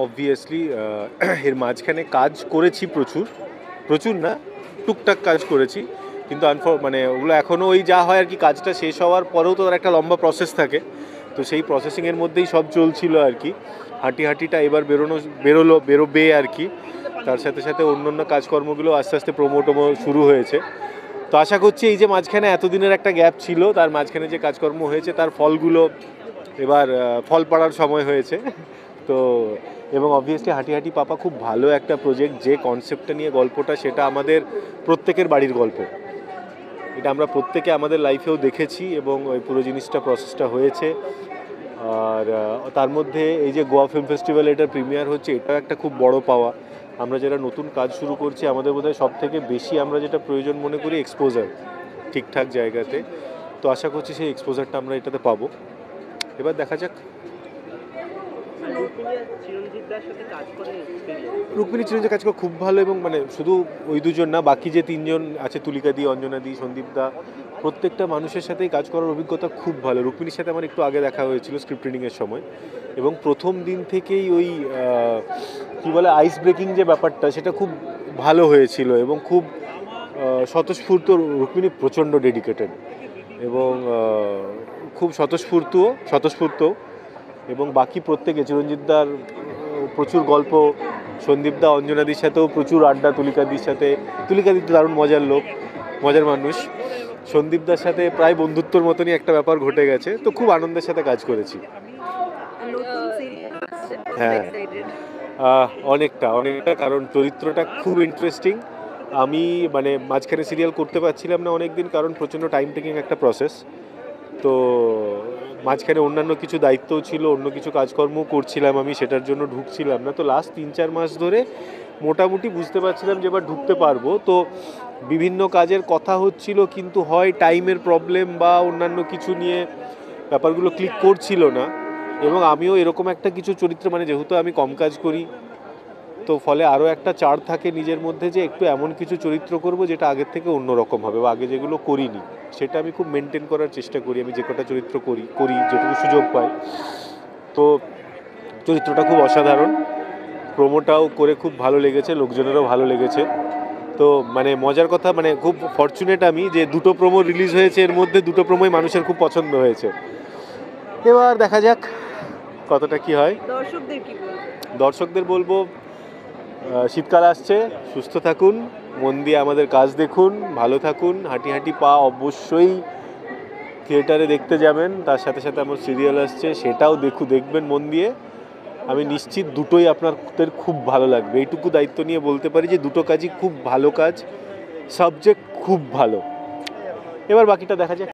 Obviously এর মাঝখানে কাজ করেছি প্রচুর না, টুকটাক কাজ করেছি, কিন্তু মানে ওগুলো এখনও ওই যা হয় আর কি, কাজটা শেষ হওয়ার পরেও তো একটা লম্বা প্রসেস থাকে, তো সেই প্রসেসিংয়ের মধ্যেই সব চলছিল আর কি। হাঁটিটা এবার বেরোবে আর কি। তার সাথে সাথে অন্য কাজকর্মগুলো আস্তে আস্তে প্রমোটমো শুরু হয়েছে। তো আশা করছি এই যে মাঝখানে এতদিনের একটা গ্যাপ ছিল, তার মাঝখানে যে কাজকর্ম হয়েছে তার ফলগুলো এবার ফল পাড়ার সময় হয়েছে। তো এবং অবভিয়াসলি হাঁটি পাপা খুব ভালো একটা প্রজেক্ট, যে কনসেপ্টটা নিয়ে গল্পটা, সেটা আমাদের প্রত্যেকের বাড়ির গল্প। এটা আমরা প্রত্যেকে আমাদের লাইফেও দেখেছি এবং ওই পুরো জিনিসটা প্রসেসটা হয়েছে। আর তার মধ্যে এই যে গোয়া ফিল্ম ফেস্টিভ্যাল এটার প্রিমিয়ার হচ্ছে, এটাও একটা খুব বড় পাওয়া। আমরা যারা নতুন কাজ শুরু করছি, আমাদের বোধহয় সব থেকে বেশি আমরা যেটা প্রয়োজন মনে করি এক্সপোজার, ঠিকঠাক জায়গাতে। তো আশা করছি সেই এক্সপোজারটা আমরা এটাতে পাবো। এবার দেখা যাক। রুক্মিণী চিরঞ্জিত কাজ করে খুব ভালো, এবং মানে শুধু ওই দুজন না, বাকি যে তিনজন আছে, তুলিকা দি, অঞ্জনা দি, সন্দীপ দা, প্রত্যেকটা মানুষের সাথেই কাজ করার অভিজ্ঞতা খুব ভালো। রুক্মিণীর সাথে আমার একটু আগে দেখা হয়েছিল স্ক্রিপ্ট রিডিংয়ের সময়, এবং প্রথম দিন থেকেই ওই কী বলে আইস ব্রেকিং যে ব্যাপারটা, সেটা খুব ভালো হয়েছিল এবং খুব স্বতঃস্ফূর্ত। রুক্মিণী প্রচণ্ড ডেডিকেটেড এবং খুব স্বতঃস্ফূর্ত, এবং বাকি প্রত্যেকে, চিরঞ্জিতদার প্রচুর গল্প, সন্দীপদা অঞ্জনাদির সাথেও প্রচুর আড্ডা, তুলিকাদির সাথে, তুলিকাদি তো দারুণ মজার মানুষ। সন্দীপদার সাথে প্রায় বন্ধুত্বর মতনই একটা ব্যাপার ঘটে গেছে, তো খুব আনন্দের সাথে কাজ করেছি। হ্যাঁ, অনেকটা, কারণ চরিত্রটা খুব ইন্টারেস্টিং। আমি মানে মাঝখানে সিরিয়াল করতে পারছিলাম না অনেক দিন, কারণ প্রচণ্ড টাইম টেকিং একটা প্রসেস। তো মাঝখানে অন্যান্য কিছু দায়িত্বও ছিল, অন্য কিছু কাজকর্মও করছিলাম, আমি সেটার জন্য ঢুকছিলাম না। তো লাস্ট 3-4 মাস ধরে মোটামুটি বুঝতে পারছিলাম যে এবার ঢুকতে পারবো। তো বিভিন্ন কাজের কথা হচ্ছিল, কিন্তু হয় টাইমের প্রবলেম বা অন্যান্য কিছু নিয়ে ব্যাপারগুলো ক্লিক করছিল না। এবং আমিও এরকম একটা কিছু চরিত্র, মানে যেহেতু আমি কম কাজ করি, তো ফলে আরও একটা চাড় থাকে নিজের মধ্যে যে একটু এমন কিছু চরিত্র করব যেটা আগের থেকে অন্যরকম হবে, বা আগে যেগুলো করিনি সেটা আমি খুব মেনটেন করার চেষ্টা করি। আমি যে কটা চরিত্র করি যেটুকু সুযোগ পাই। তো চরিত্রটা খুব অসাধারণ, প্রোমোটাও করে খুব ভালো লেগেছে, লোকজনেরও ভালো লেগেছে। তো মানে মজার কথা, মানে খুব ফরচুনেট আমি যে 2টো প্রোমো রিলিজ হয়েছে, এর মধ্যে 2টো প্রোমোই মানুষের খুব পছন্দ হয়েছে। এবার দেখা যাক কতটা কি হয়। দর্শকদের বলবো শীতকাল আসছে, সুস্থ থাকুন, মন দিয়ে আমাদের কাজ দেখুন, ভালো থাকুন। হাঁটি পা অবশ্যই থিয়েটারে দেখতে যাবেন, তার সাথে সাথে আমার সিরিয়াল আসছে, সেটাও দেখবেন মন দিয়ে। আমি নিশ্চিত দুটোই আপনাদের খুব ভালো লাগবে, এইটুকু দায়িত্ব নিয়ে বলতে পারি যে দুটো কাজই খুব ভালো কাজ, সাবজেক্ট খুব ভালো। এবার বাকিটা দেখা যাক।